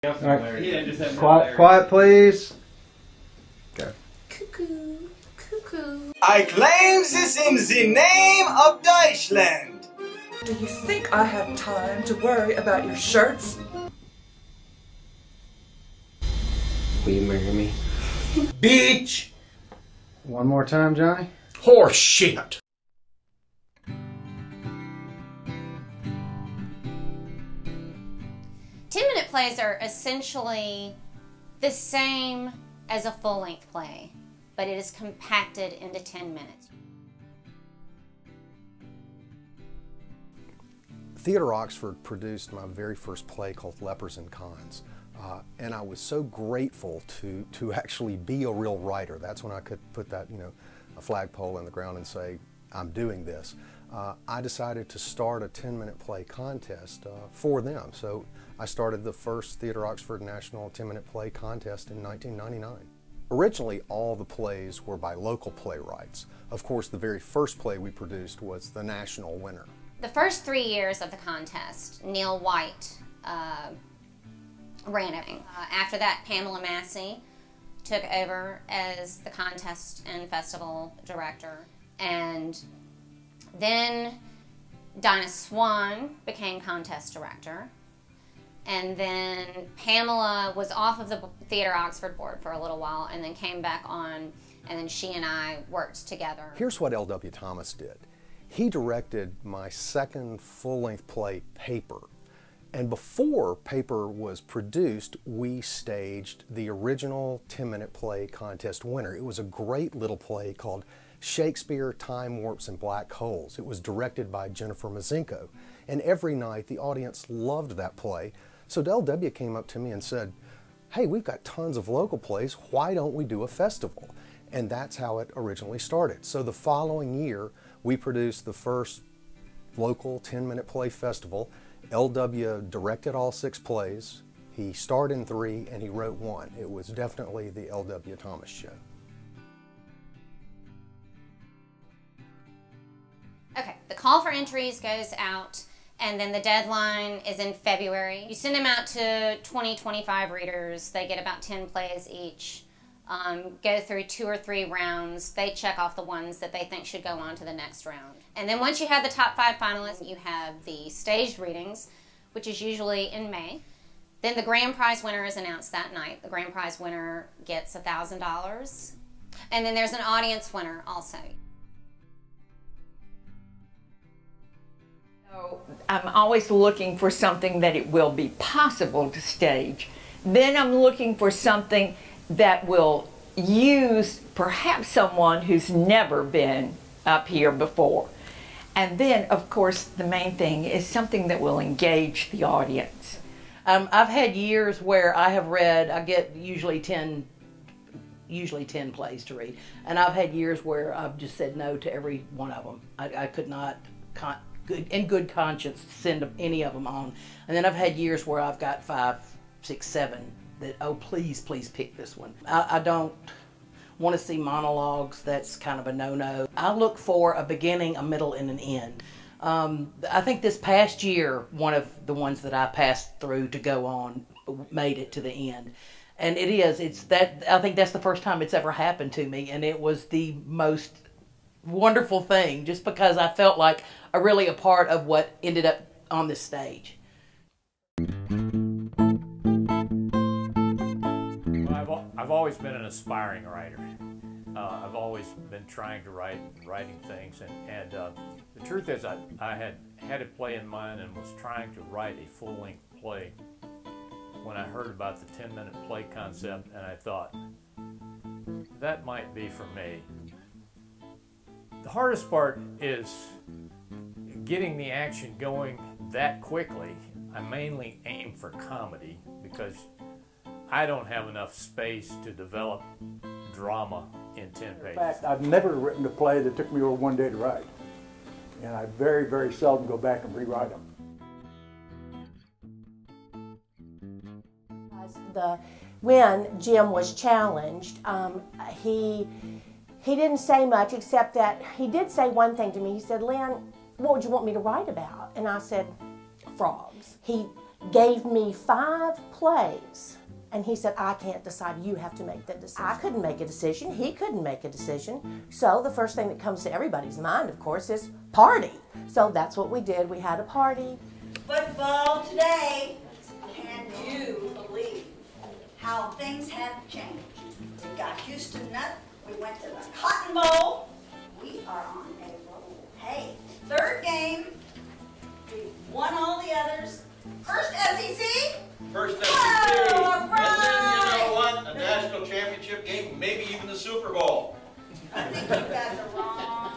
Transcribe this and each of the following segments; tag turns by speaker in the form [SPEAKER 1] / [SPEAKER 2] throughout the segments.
[SPEAKER 1] All right.
[SPEAKER 2] Quiet, please.
[SPEAKER 1] Okay.
[SPEAKER 3] Cuckoo, cuckoo.
[SPEAKER 4] I claim this in the name of Deutschland.
[SPEAKER 5] Do you think I have time to worry about your shirts?
[SPEAKER 6] Will you marry me?
[SPEAKER 4] Bitch!
[SPEAKER 2] One more time, Johnny.
[SPEAKER 4] Horse shit!
[SPEAKER 3] 10-minute plays are essentially the same as a full-length play, but it is compacted into 10 minutes.
[SPEAKER 7] Theatre Oxford produced my very first play called Lepers and Cons, and I was so grateful to actually be a real writer. That's when I could put that, a flagpole in the ground and say, I'm doing this. I decided to start a 10-minute play contest for them. So I started the first Theatre Oxford National 10-minute play contest in 1999. Originally, all the plays were by local playwrights. Of course, the very first play we produced was the national winner.
[SPEAKER 3] The first 3 years of the contest, Neil White ran it. After that, Pamela Massey took over as the contest and festival director. And then Dinah Swan became contest director. And then Pamela was off of the Theatre Oxford board for a little while and then came back on, and then she and I worked together.
[SPEAKER 7] Here's what L.W. Thomas did. He directed my second full-length play, Paper. And before Paper was produced, we staged the original 10-minute play contest winner. It was a great little play called Shakespeare, Time Warps, and Black Holes. It was directed by Jennifer Mazenko. And every night the audience loved that play. So L.W. came up to me and said, hey, we've got tons of local plays, why don't we do a festival? And that's how it originally started. So the following year, we produced the first local 10-minute play festival. L.W. directed all 6 plays, he starred in 3, and he wrote 1. It was definitely the L.W. Thomas show.
[SPEAKER 3] Okay, the call for entries goes out, and then the deadline is in February. You send them out to 20-25 readers. They get about 10 plays each. Go through 2 or 3 rounds. They check off the ones that they think should go on to the next round. And then once you have the top 5 finalists, you have the staged readings, which is usually in May. Then the grand prize winner is announced that night. The grand prize winner gets $1,000. And then there's an audience winner also.
[SPEAKER 8] So I'm always looking for something that it will be possible to stage. Then I'm looking for something that will use perhaps someone who's never been up here before. And then, of course, the main thing is something that will engage the audience.
[SPEAKER 9] I've had years where I have read, I get usually 10 plays to read, and I've had years where I've just said no to every one of them. I could not, in good conscience, send any of them on. And then I've had years where I've got 5, 6, 7 that, oh, please pick this one. I don't want to see monologues. That's kind of a no-no. I look for a beginning, a middle, and an end. I think this past year, one of the ones that I passed through to go on made it to the end. And I think that's the first time it's ever happened to me, and it was the most wonderful thing, just because I felt like really a part of what ended up on this stage.
[SPEAKER 10] I've always been an aspiring writer. I've always been trying to writing things, and the truth is I had a play in mind and was trying to write a full-length play when I heard about the 10-minute play concept, and I thought, that might be for me. The hardest part is getting the action going that quickly. I mainly aim for comedy because I don't have enough space to develop drama in 10 pages.
[SPEAKER 11] In fact, I've never written a play that took me over 1 day to write. And I very, very seldom go back and rewrite them.
[SPEAKER 12] When Jim was challenged, he didn't say much, except that he did say one thing to me. He said, Lynn, what would you want me to write about? And I said, frogs. He gave me 5 plays. And he said, I can't decide, you have to make the decision. I couldn't make a decision, he couldn't make a decision. So the first thing that comes to everybody's mind, of course, is party. So that's what we did, we had a party.
[SPEAKER 13] Football today, can you believe how things have changed? We got Houston Nut, we went to the Cotton Bowl, we are on a roll. Hey, 3rd game, we won all the others. First SEC.
[SPEAKER 14] First SEC.
[SPEAKER 13] Oh, right.
[SPEAKER 14] And then, you know what? A national championship game, maybe even the Super Bowl.
[SPEAKER 13] I think you got the wrong.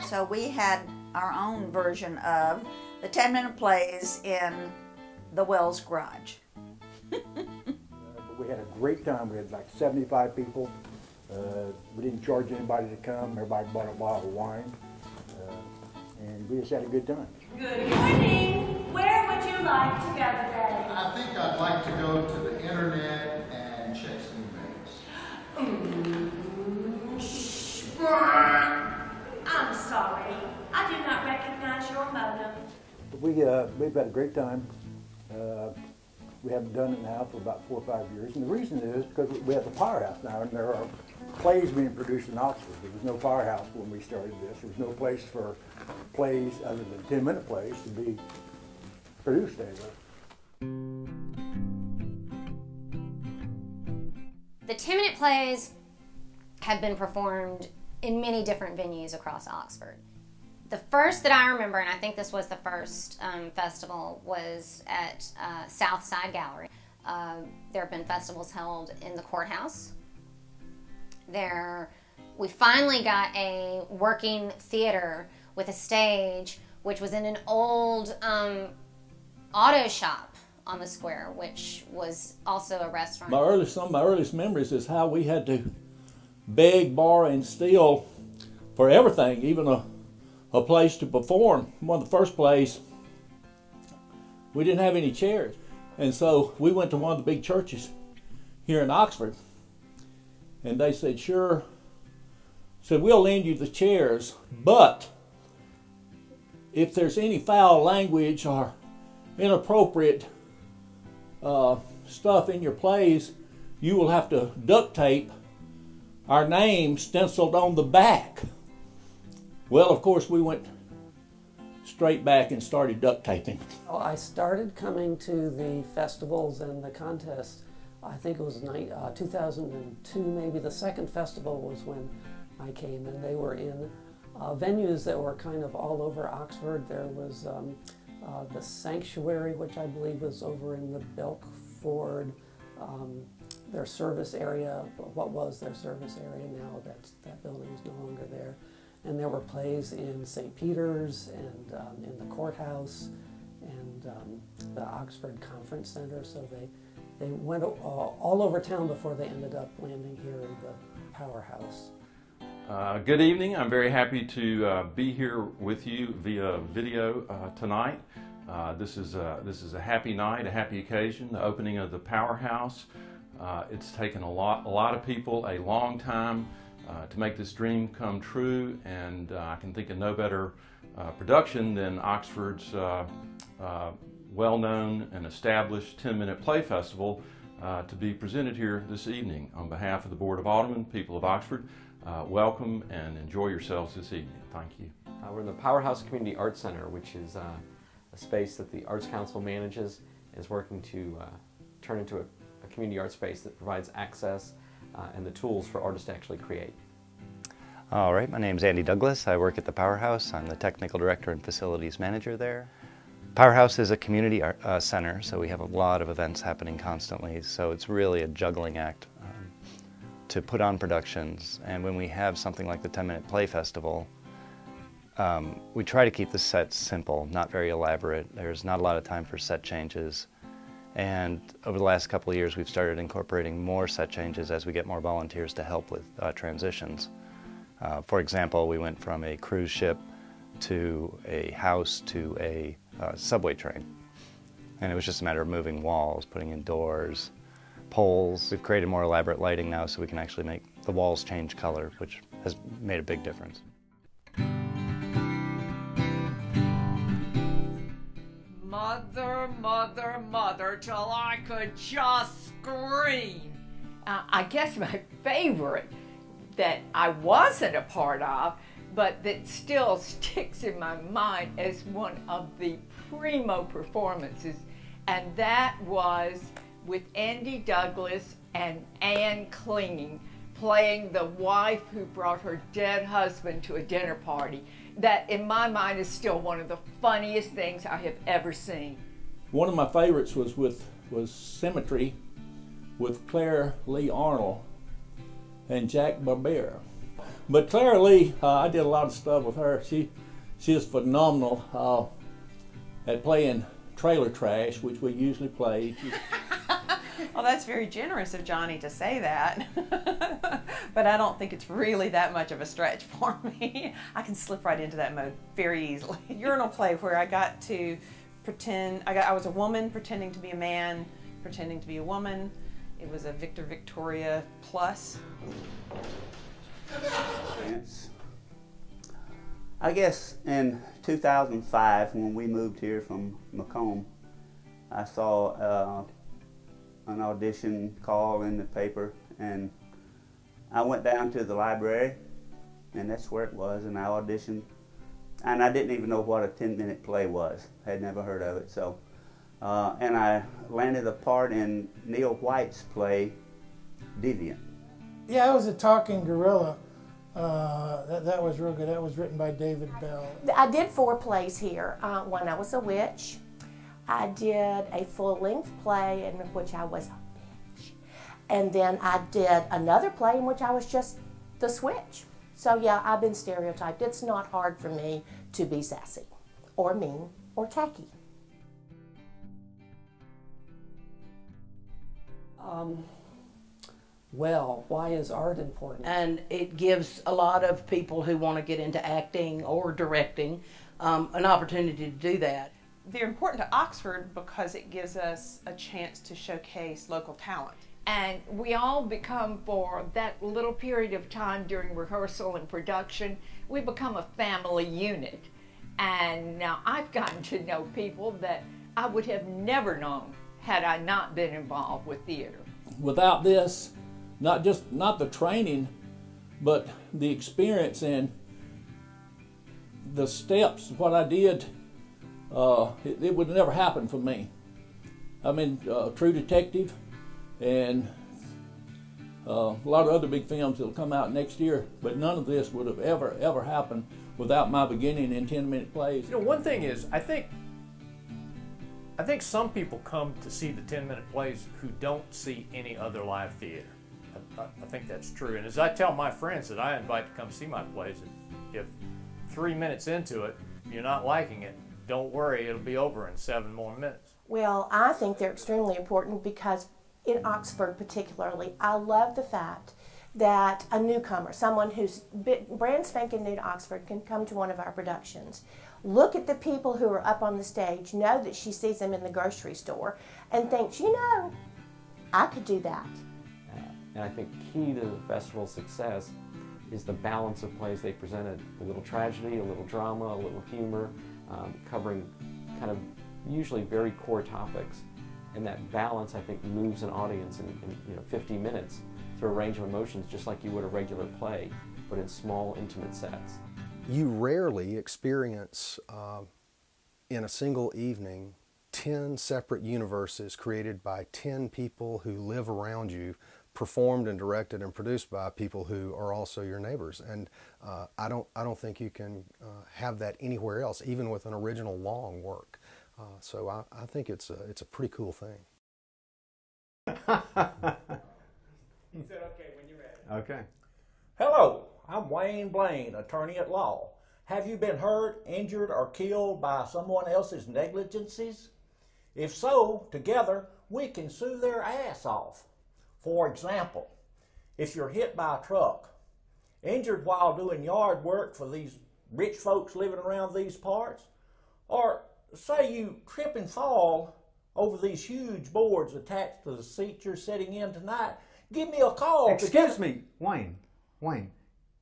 [SPEAKER 13] So we had our own version of the 10-minute plays in the Wells Garage.
[SPEAKER 11] We had a great time. We had like 75 people. We didn't charge anybody to come. Everybody bought a bottle of wine. And we just had a good time.
[SPEAKER 15] Good morning. Where would you like to go today?
[SPEAKER 16] I think I'd like to go to the internet and check some emails.
[SPEAKER 15] I'm sorry. I do not recognize your motive.
[SPEAKER 11] We've had a great time. We haven't done it now for about 4 or 5 years. And the reason is because we have the Powerhouse now, and there are plays being produced in Oxford. There was no Powerhouse when we started this. There was no place for plays other than 10-minute plays to be produced anywhere.
[SPEAKER 3] The 10-minute plays have been performed in many different venues across Oxford. The first that I remember, and I think this was the first festival, was at South Side Gallery. There have been festivals held in the courthouse. We finally got a working theater with a stage, which was in an old auto shop on the square, which was also a restaurant.
[SPEAKER 17] Some of my earliest memories is how we had to beg, borrow, and steal for everything, even a place to perform. One of the first plays, we didn't have any chairs. And so we went to one of the big churches here in Oxford. And they said, sure. Said, we'll lend you the chairs, but if there's any foul language or inappropriate stuff in your plays, you will have to duct tape our name stenciled on the back. Well, of course, we went straight back and started duct taping.
[SPEAKER 6] Well, I started coming to the festivals and the contests, I think it was 2002, maybe. The second festival was when I came, and they were in venues that were kind of all over Oxford. There was the Sanctuary, which I believe was over in the Belkford, their service area. What was their service area now? That building is no longer there. And there were plays in St. Peter's and in the courthouse and the Oxford Conference Center. So they went all over town before they ended up landing here in the Powerhouse.
[SPEAKER 18] Good evening. I'm very happy to be here with you via video tonight. This is a happy night, a happy occasion, the opening of the Powerhouse. It's taken a lot of people a long time to make this dream come true, and I can think of no better production than Oxford's well-known and established 10-minute play festival to be presented here this evening. On behalf of the Board of Aldermen, people of Oxford, welcome and enjoy yourselves this evening. Thank you.
[SPEAKER 6] We're in the Powerhouse Community Arts Center, which is a space that the Arts Council manages and is working to turn into a community art space that provides access and the tools for artists to actually create.
[SPEAKER 19] All right, my name's Andy Douglas. I work at the Powerhouse. I'm the technical director and facilities manager there. Powerhouse is a community art center, so we have a lot of events happening constantly, so it's really a juggling act to put on productions. And when we have something like the 10-minute play festival, we try to keep the sets simple, not very elaborate. There's not a lot of time for set changes. And over the last couple of years, we've started incorporating more set changes as we get more volunteers to help with transitions. For example, we went from a cruise ship to a house to a subway train. And it was just a matter of moving walls, putting in doors, poles. We've created more elaborate lighting now so we can actually make the walls change color, which has made a big difference.
[SPEAKER 8] mother, mother till I could just scream. I guess my favorite that I wasn't a part of, but that still sticks in my mind as one of the primo performances, and that was with Andy Douglas and Anne Clinging playing the wife who brought her dead husband to a dinner party. That, in my mind, is still one of the funniest things I have ever seen.
[SPEAKER 17] One of my favorites was Symmetry with Claire Lee Arnold and Jack Barber. But Claire Lee, I did a lot of stuff with her. She is phenomenal at playing trailer trash, which we usually play.
[SPEAKER 20] Well, that's very generous of Johnny to say that, but I don't think it's really that much of a stretch for me. I can slip right into that mode very easily. Urinal play, where I got to pretend, I was a woman pretending to be a man, pretending to be a woman. It was a Victor Victoria plus.
[SPEAKER 21] I guess in 2005, when we moved here from Macomb, I saw an audition call in the paper, and I went down to the library, and that's where it was, and I auditioned. And I didn't even know what a 10-minute play was. Had never heard of it. So, and I landed a part in Neil White's play, Deviant.
[SPEAKER 22] Yeah, I was a talking gorilla. That was real good. That was written by David Bell.
[SPEAKER 12] I did 4 plays here. When I was a witch, I did a full-length play in which I was a bitch. And then I did another play in which I was just the switch. So yeah, I've been stereotyped. It's not hard for me to be sassy or mean or tacky.
[SPEAKER 6] Well, why is art important?
[SPEAKER 9] And it gives a lot of people who want to get into acting or directing an opportunity to do that.
[SPEAKER 20] They're important to Oxford because it gives us a chance to showcase local talent.
[SPEAKER 8] And we all become, for that little period of time during rehearsal and production, we become a family unit. And now I've gotten to know people that I would have never known had I not been involved with theater.
[SPEAKER 17] Without this, not the training, but the experience and the steps, what I did, it would never happen for me. I mean, True Detective and a lot of other big films that will come out next year, but none of this would have ever happened without my beginning in 10-minute plays.
[SPEAKER 10] You know, one thing is, I think some people come to see the 10-minute plays who don't see any other live theater. I think that's true. And as I tell my friends that I invite to come see my plays, if 3 minutes into it you're not liking it, don't worry, it'll be over in 7 more minutes.
[SPEAKER 12] Well, I think they're extremely important because in Oxford particularly, I love the fact that a newcomer, someone who's brand spanking new to Oxford, can come to one of our productions, look at the people who are up on the stage, know that she sees them in the grocery store, and thinks, you know, I could do that.
[SPEAKER 23] And I think key to the festival's success is the balance of plays they presented. A little tragedy, a little drama, a little humor, covering kind of usually very core topics. And that balance, I think, moves an audience in 50 minutes through a range of emotions, just like you would a regular play, but in small, intimate sets.
[SPEAKER 7] You rarely experience in a single evening 10 separate universes created by 10 people who live around you, performed and directed and produced by people who are also your neighbors. And I don't think you can have that anywhere else, even with an original long work. So I think it's a pretty cool thing.
[SPEAKER 1] He said, okay, when you're ready.
[SPEAKER 24] Okay.
[SPEAKER 17] Hello, I'm Wayne Blaine, attorney at law. Have you been hurt, injured, or killed by someone else's negligences? If so, together we can sue their ass off. For example, if you're hit by a truck, injured while doing yard work for these rich folks living around these parts, or say you trip and fall over these huge boards attached to the seat you're sitting in tonight, give me a call.
[SPEAKER 24] Excuse me, Wayne. Wayne,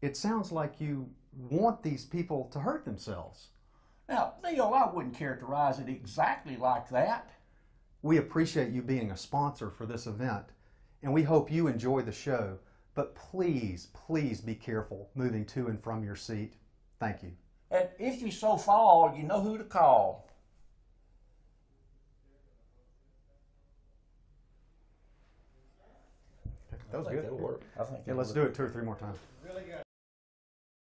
[SPEAKER 24] it sounds like you want these people to hurt themselves.
[SPEAKER 17] Now, Neil, I wouldn't characterize it exactly like that.
[SPEAKER 2] We appreciate you being a sponsor for this event, and we hope you enjoy the show. But please, please be careful moving to and from your seat. Thank you.
[SPEAKER 17] And if you so fall, you know who to call.
[SPEAKER 2] That was good.
[SPEAKER 17] It'll work. I think
[SPEAKER 2] Yeah,
[SPEAKER 17] it'll
[SPEAKER 2] let's
[SPEAKER 17] work.
[SPEAKER 2] do it 2 or 3 more times.
[SPEAKER 1] Really good.